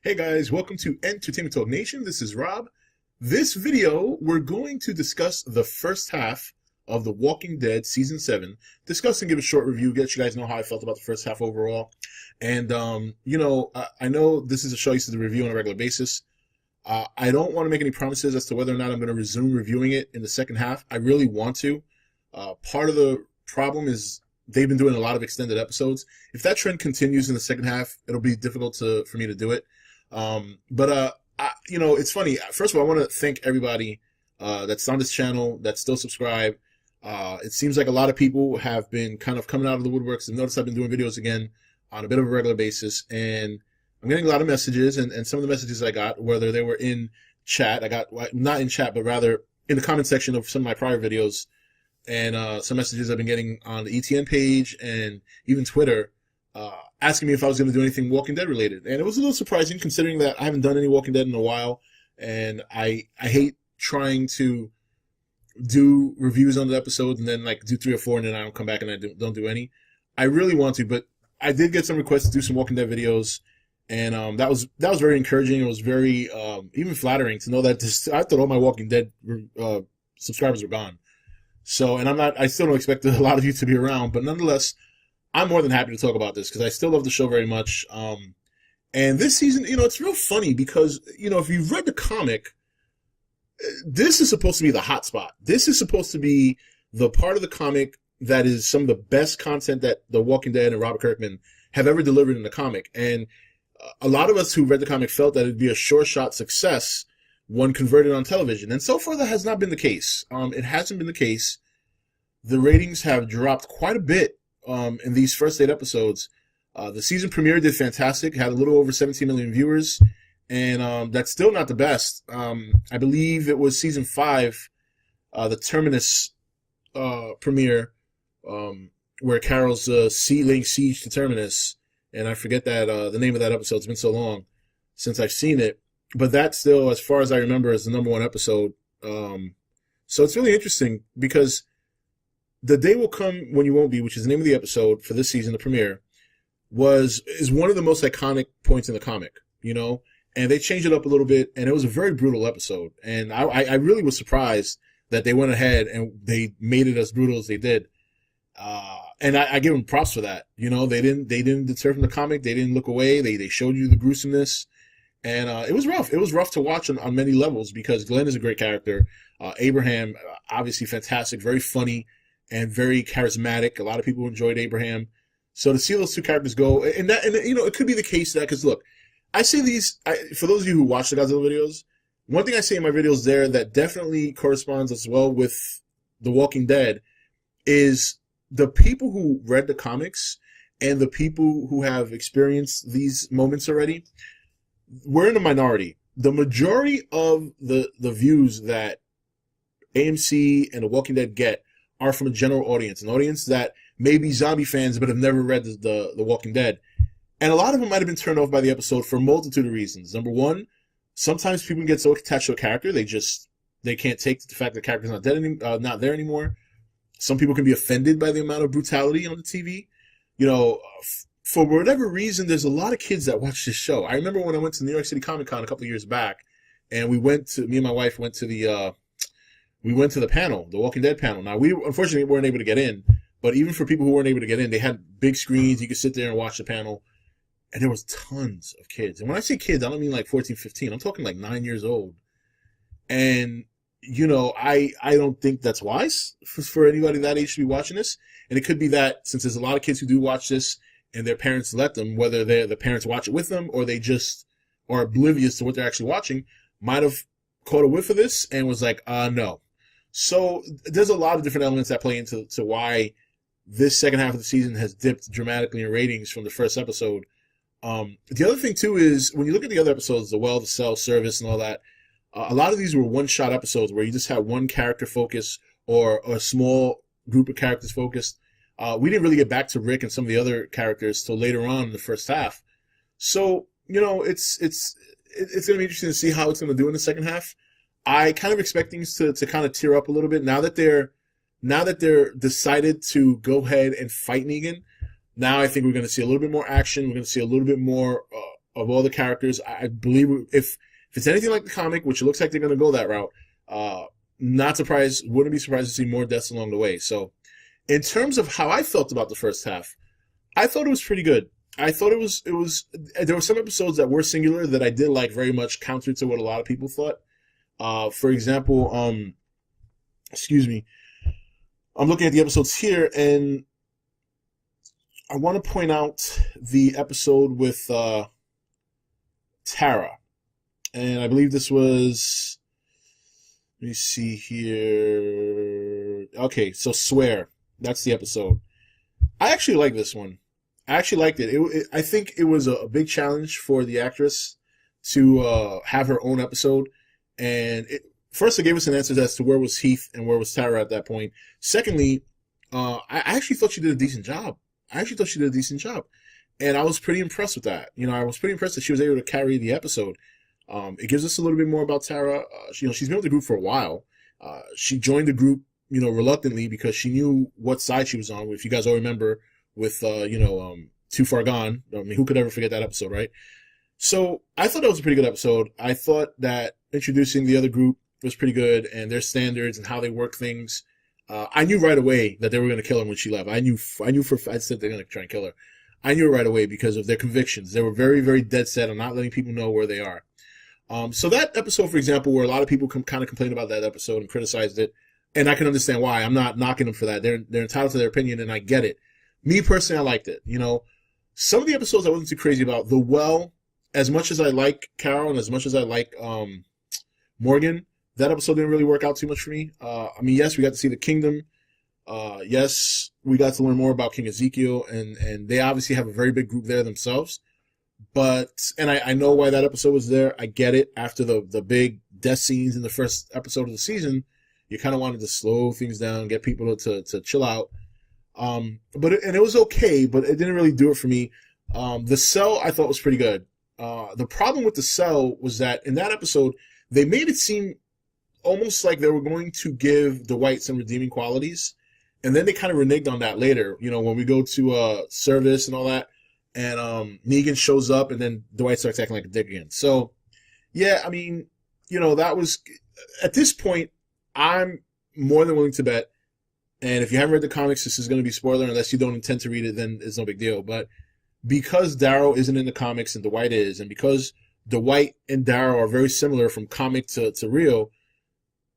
Hey guys, welcome to Entertainment Talk Nation. This is Rob. This video, we're going to discuss the first half of The Walking Dead Season 7. Discuss and give a short review, get you guys know how I felt about the first half overall. And, I know this is a show I used to review on a regular basis. I don't want to make any promises as to whether or not I'm going to resume reviewing it in the second half. I really want to. Part of the problem is they've been doing a lot of extended episodes. If that trend continues in the second half, it'll be difficult for me to do it. It's funny. First of all, I want to thank everybody that's on this channel, that's still subscribed. It seems like a lot of people have been kind of coming out of the woodworks and noticed I've been doing videos again on a bit of a regular basis. And I'm getting a lot of messages, and some of the messages I got, whether they were in chat, not in chat, but rather in the comment section of some of my prior videos, and some messages I've been getting on the ETN page and even Twitter, asking me if I was going to do anything Walking Dead related. And it was a little surprising considering that I haven't done any Walking Dead in a while, and I hate trying to do reviews on the episodes and then like do 3 or 4 and then I don't come back and I don't do any. I really want to, but I did get some requests to do some Walking Dead videos, and that was very encouraging. It was very even flattering to know that I thought all my Walking Dead subscribers were gone. So, and I still don't expect a lot of you to be around, but nonetheless, I'm more than happy to talk about this because I still love the show very much. And this season, it's real funny because, if you've read the comic, this is supposed to be the hot spot. This is supposed to be the part of the comic that is some of the best content that The Walking Dead and Robert Kirkman have ever delivered in the comic. And a lot of us who read the comic felt that it'd be a sure shot success when converted on television. And so far, that has not been the case. It hasn't been the case. The ratings have dropped quite a bit in these first 8 episodes. The season premiere did fantastic, had a little over 17 million viewers, and that's still not the best. I believe it was season 5, the Terminus premiere, where Carol's laying siege to Terminus, and I forget that the name of that episode. It's been so long since I've seen it, but that still, as far as I remember, is the number 1 episode. So it's really interesting because The Day Will Come When You Won't Be, which is the name of the episode for this season, the premiere, is one of the most iconic points in the comic, and they changed it up a little bit, and it was a very brutal episode. And I really was surprised that they went ahead and they made it as brutal as they did. And I give them props for that. They didn't deter from the comic. They didn't look away. They showed you the gruesomeness. And it was rough. It was rough to watch on many levels because Glenn is a great character. Abraham, obviously fantastic, very funny, and very charismatic. A lot of people enjoyed Abraham. So to see those 2 characters go, and it could be the case that, because look, I say for those of you who watch the Godzilla videos, one thing I say in my videos there that definitely corresponds as well with The Walking Dead is the people who read the comics and the people who have experienced these moments already, we're in a minority. The majority of the views that AMC and The Walking Dead get are from a general audience, an audience that may be zombie fans but have never read the Walking Dead. And a lot of them might have been turned off by the episode for a multitude of reasons. Number one, sometimes people get so attached to a character they can't take the fact that the character's not there anymore. Some people can be offended by the amount of brutality on the TV. For whatever reason, there's a lot of kids that watch this show. I remember when I went to New York City Comic Con a couple of years back, and me and my wife went to the panel, the Walking Dead panel. Now, we unfortunately weren't able to get in, but even for people who weren't able to get in, they had big screens. You could sit there and watch the panel, and there was tons of kids. And when I say kids, I don't mean like 14, 15. I'm talking like 9 years old. And, I don't think that's wise for anybody that age to be watching this. And it could be that since there's a lot of kids who do watch this and their parents let them, whether the parents watch it with them or they just are oblivious to what they're actually watching, might have caught a whiff of this and was like, no. So there's a lot of different elements that play into why this second half of the season has dipped dramatically in ratings from the first episode. The other thing, too, is when you look at the other episodes, the Well, the Cell, Service, and all that, a lot of these were one-shot episodes where you just had one character focus or a small group of characters focused. We didn't really get back to Rick and some of the other characters till later on in the first half. So, it's going to be interesting to see how it's going to do in the second half. I kind of expect things to kind of tear up a little bit now that they're decided to go ahead and fight Negan. Now I think we're going to see a little bit more action. We're going to see a little bit more of all the characters. I believe if it's anything like the comic, which it looks like they're going to go that route, not surprised, wouldn't be surprised to see more deaths along the way. So in terms of how I felt about the first half, I thought it was pretty good. I thought it was, there were some episodes that were singular that I did like very much, counter to what a lot of people thought. For example, excuse me, I'm looking at the episodes here, and I want to point out the episode with Tara. And I believe this was, let me see here. Okay, so Swear. That's the episode. I actually like this one. I actually liked it. I think it was a big challenge for the actress to have her own episode. And first, it gave us an answer as to where was Heath and where was Tara at that point. Secondly, I actually thought she did a decent job. And I was pretty impressed with that. You know, I was pretty impressed that she was able to carry the episode. It gives us a little bit more about Tara. She's been with the group for a while. She joined the group, reluctantly because she knew what side she was on. If you guys all remember with, Too Far Gone. I mean, who could ever forget that episode, right? So I thought that was a pretty good episode. I thought that introducing the other group was pretty good, and their standards and how they work things. I knew right away that they were going to kill her when she left. I knew I said they're going to try and kill her. I knew it right away because of their convictions. They were very, very dead set on not letting people know where they are. So that episode, for example, where a lot of people kind of complained about that episode and criticized it, and I can understand why. I'm not knocking them for that. They're entitled to their opinion, and I get it. Me personally, I liked it. Some of the episodes I wasn't too crazy about. The Well, as much as I like Carol and as much as I like Morgan, that episode didn't really work out too much for me. Yes, we got to see the kingdom. Yes, we got to learn more about King Ezekiel, and they obviously have a very big group there themselves. But, and I know why that episode was there. I get it. After the big death scenes in the first episode of the season, you kind of wanted to slow things down, get people to chill out. But it was okay, but it didn't really do it for me. The Cell I thought was pretty good. The problem with The Cell was that in that episode, they made it seem almost like they were going to give Dwight some redeeming qualities. And then they kind of reneged on that later, when we go to Service and all that. And Negan shows up, and then Dwight starts acting like a dick again. So, yeah, that was... At this point, I'm more than willing to bet, and if you haven't read the comics, this is going to be spoiler. Unless you don't intend to read it, then it's no big deal. But because Darrow isn't in the comics and Dwight is, and because Dwight and Darrow are very similar from comic to real,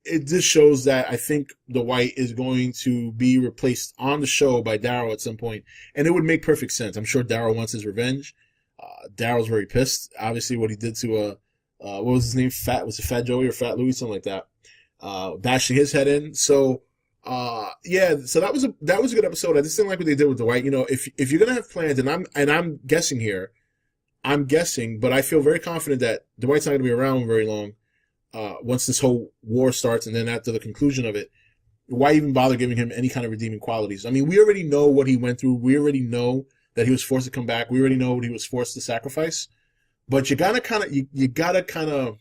it just shows that I think Dwight is going to be replaced on the show by Darrow at some point, and it would make perfect sense. I'm sure Darrow wants his revenge. Darrow's very pissed, obviously, what he did to what was his name? Was it Fat Joey or Fat Louie, something like that? Bashing his head in. So so that was a good episode. I just didn't like what they did with Dwight. If you're gonna have plans, and I'm guessing here, but I feel very confident that Dwight's not gonna be around very long. Once this whole war starts, and then after the conclusion of it, why even bother giving him any kind of redeeming qualities? We already know what he went through. We already know that he was forced to come back. We already know what he was forced to sacrifice. But you gotta kind of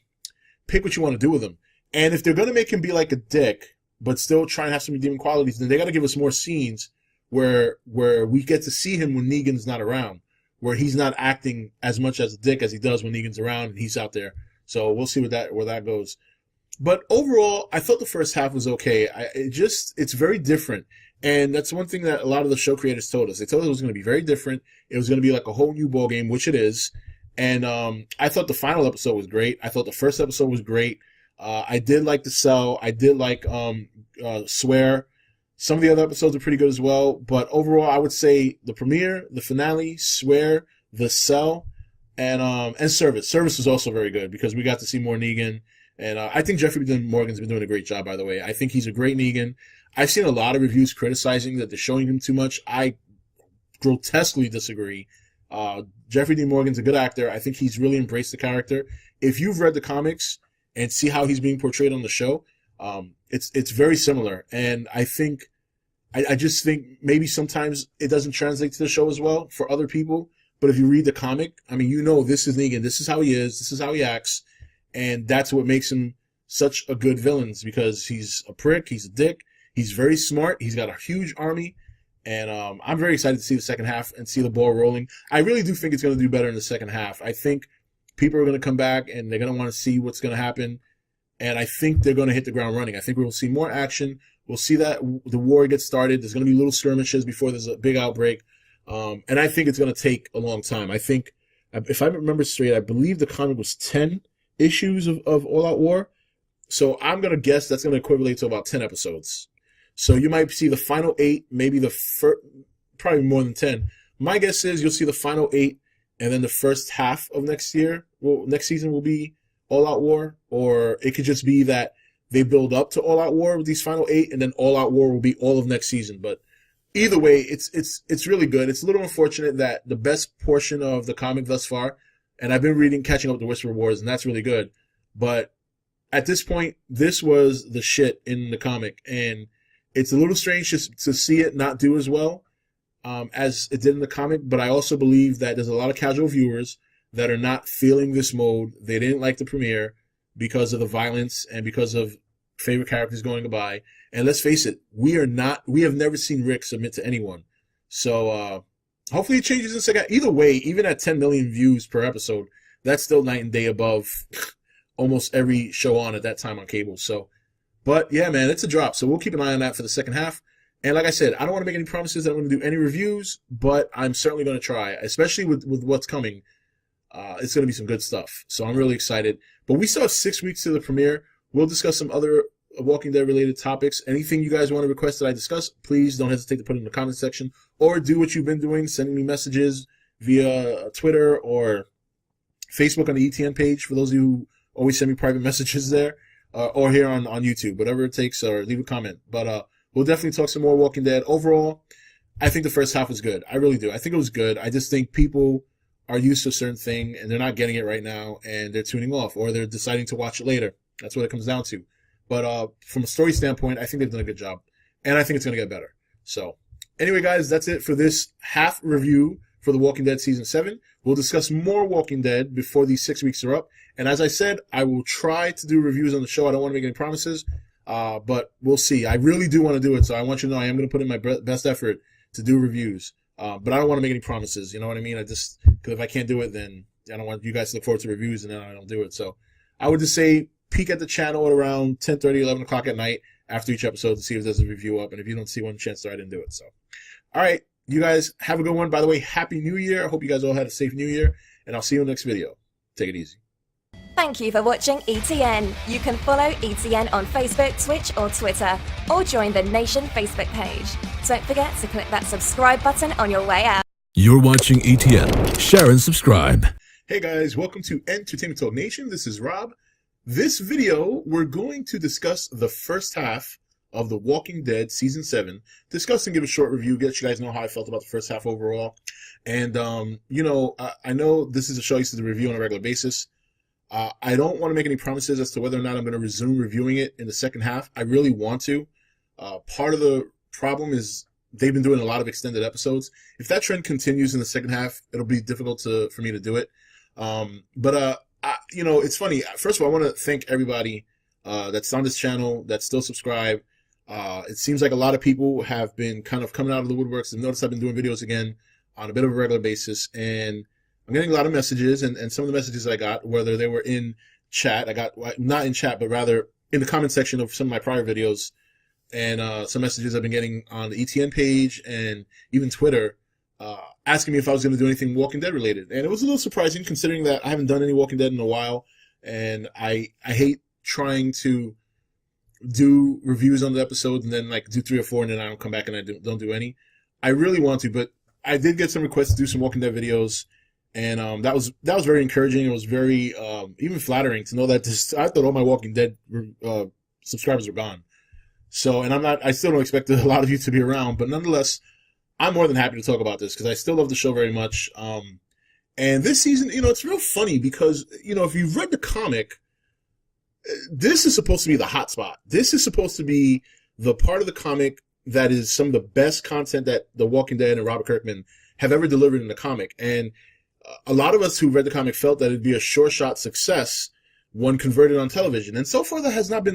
pick what you want to do with him. And if they're gonna make him be like a dick, but still try and have some redeeming qualities, then they gotta give us more scenes where we get to see him when Negan's not around, where he's not acting as much as a dick as he does when Negan's around and he's out there. So we'll see where that goes. But overall, I thought the first half was okay. It's very different. And that's one thing that a lot of the show creators told us. They told us it was going to be very different. It was going to be like a whole new ball game, which it is. And I thought the final episode was great. I thought the first episode was great. I did like The Cell. I did like Swear. Some of the other episodes are pretty good as well. But overall, I would say the premiere, the finale, Swear, The Cell, and Service. Service was also very good because we got to see more Negan. And I think Jeffrey Dean Morgan's been doing a great job, by the way. I think he's a great Negan. I've seen a lot of reviews criticizing that they're showing him too much. I grotesquely disagree. Jeffrey Dean Morgan's a good actor. I think he's really embraced the character. If you've read the comics and see how he's being portrayed on the show, it's very similar. And I just think maybe sometimes it doesn't translate to the show as well for other people. But if you read the comic, this is Negan. This is how he is. This is how he acts. And that's what makes him such a good villain, because he's a prick. He's a dick. He's very smart. He's got a huge army. And I'm very excited to see the second half and see the ball rolling. I really do think it's going to do better in the second half. I think people are going to come back and they're going to want to see what's going to happen. And I think they're going to hit the ground running. I think we'll see more action. We'll see that the war gets started. There's going to be little skirmishes before there's a big outbreak. And I think it's going to take a long time. I think, if I remember straight, I believe the comic was 10 issues of All Out War. So I'm going to guess that's going to equivalent to about 10 episodes. So you might see the final 8, maybe the first, probably more than 10. My guess is you'll see the final 8, and then the first half of next year, well, next season will be All Out War, or it could just be that they build up to All Out War with these final 8, and then All Out War will be all of next season. But either way, it's really good. It's a little unfortunate that the best portion of the comic thus far, and I've been catching up with the Whisper Wars, and that's really good. But at this point, this was the shit in the comic, and it's a little strange to see it not do as well as it did in the comic. But I also believe that there's a lot of casual viewers that are not feeling this mode. They didn't like the premiere because of the violence and because of favorite characters going by. And let's face it, we have never seen Rick submit to anyone. So hopefully it changes in the second. Either way, even at 10 million views per episode, that's still night and day above almost every show on at that time on cable. So, but yeah, man, it's a drop. So we'll keep an eye on that for the second half. And like I said, I don't want to make any promises that I'm going to do any reviews, but I'm certainly going to try, especially with what's coming. It's going to be some good stuff. So I'm really excited. But we still have 6 weeks to the premiere. We'll discuss some other Walking Dead related topics. Anything you guys want to request that I discuss, please don't hesitate to put it in the comment section, or do what you've been doing, sending me messages via Twitter or Facebook on the ETN page, for those of you who always send me private messages there, or here on YouTube, whatever it takes, or leave a comment. But we'll definitely talk some more Walking Dead. Overall, I think the first half was good. I really do. I think it was good. I just think people are used to a certain thing, and they're not getting it right now, and they're tuning off, or they're deciding to watch it later. That's what it comes down to. But from a story standpoint, I think they've done a good job, and I think it's going to get better. So anyway, guys, that's it for this half review for The Walking Dead Season 7. We'll discuss more Walking Dead before these 6 weeks are up. And as I said, I will try to do reviews on the show. I don't want to make any promises, but we'll see. I really do want to do it, so I want you to know I am going to put in my best effort to do reviews. But I don't want to make any promises, you know what I mean? Because if I can't do it, then I don't want you guys to look forward to reviews and then I don't do it. So I would just say peek at the channel at around 10:30, 11 o'clock at night after each episode to see if there's a review up. And if you don't see one, chance I didn't do it. So, all right, you guys have a good one. By the way, Happy New Year. I hope you guys all had a safe New Year, and I'll see you in the next video. Take it easy. Thank you for watching ETN. You can follow ETN on Facebook, Twitch, or Twitter, or join the Nation Facebook page. Don't forget to click that subscribe button on your way out. You're watching ETN. Share and subscribe. Hey guys, welcome to Entertainment Talk Nation. This is Rob. This video, we're going to discuss the first half of The Walking Dead Season 7. Discuss and give a short review, get you guys know how I felt about the first half overall. And, I know this is a show I used to review on a regular basis. I don't want to make any promises as to whether or not I'm going to resume reviewing it in the second half. I really want to. Part of the problem is they've been doing a lot of extended episodes. If that trend continues in the second half, it'll be difficult for me to do it. It's funny. First of all, I want to thank everybody that's on this channel, that's still subscribed. It seems like a lot of people have been kind of coming out of the woodworks and noticed I've been doing videos again on a bit of a regular basis. And I'm getting a lot of messages, and some of the messages I got, whether they were in chat, not in chat, but rather in the comment section of some of my prior videos, and some messages I've been getting on the ETN page and even Twitter, asking me if I was going to do anything Walking Dead related. And it was a little surprising considering that I haven't done any Walking Dead in a while, and I hate trying to do reviews on the episodes and then like do 3 or 4 and then I don't come back and I don't do any. I really want to, but I did get some requests to do some Walking Dead videos. And that was very encouraging. It was very even flattering to know that I thought all my Walking Dead subscribers are gone. So, and I still don't expect a lot of you to be around, but nonetheless, I'm more than happy to talk about this because I still love the show very much. And this season, it's real funny because, if you've read the comic, this is supposed to be the hot spot. This is supposed to be the part of the comic that is some of the best content that The Walking Dead and Robert Kirkman have ever delivered in the comic. And a lot of us who read the comic felt that it'd be a sure shot success when converted on television. And so far, that has not been